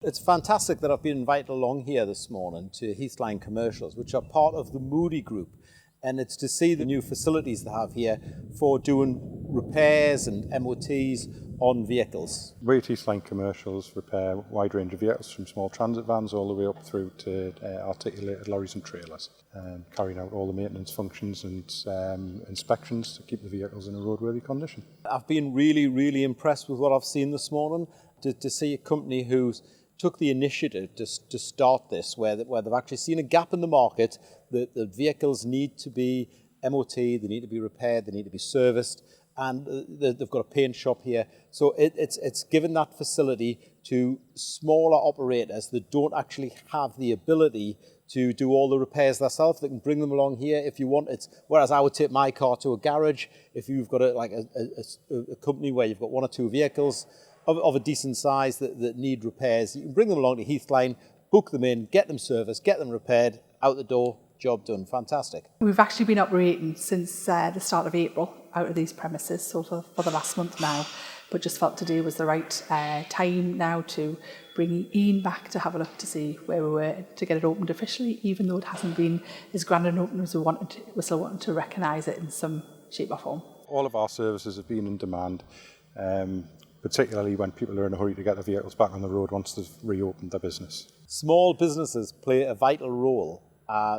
It's fantastic that I've been invited along here this morning to Heathline Commercials, which are part of the Moody Group. And it's to see the new facilities they have here for doing repairs and MOTs on vehicles. We at Heathline Commercials repair a wide range of vehicles, from small transit vans all the way up through to articulated lorries and trailers, carrying out all the maintenance functions and inspections to keep the vehicles in a roadworthy condition. I've been really impressed with what I've seen this morning, to see a company who's took the initiative to start this, where they've actually seen a gap in the market, that the vehicles need to be MOT, they need to be repaired, they need to be serviced, and they've got a paint shop here. So it's given that facility to smaller operators that don't actually have the ability to do all the repairs themselves. They can bring them along here if you want. Whereas I would take my car to a garage. If you've got a company where you've got one or two vehicles of a decent size that need repairs, you can bring them along to Heathline, book them in, get them serviced, get them repaired, out the door, job done. Fantastic. We've actually been operating since the start of April out of these premises, so for the last month now, but just felt today was the right time now to bring Ian back to have a look to see where we were, to get it opened officially, even though it hasn't been as grand an opening as we still wanted to recognise it in some shape or form. All of our services have been in demand, particularly when people are in a hurry to get their vehicles back on the road once they've reopened their business. Small businesses play a vital role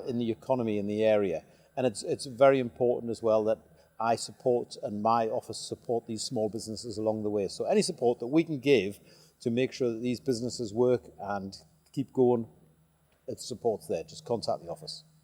in the economy in the area, and it's very important as well that I support and my office support these small businesses along the way. So any support that we can give to make sure that these businesses work and keep going, it support's there. Just contact the office.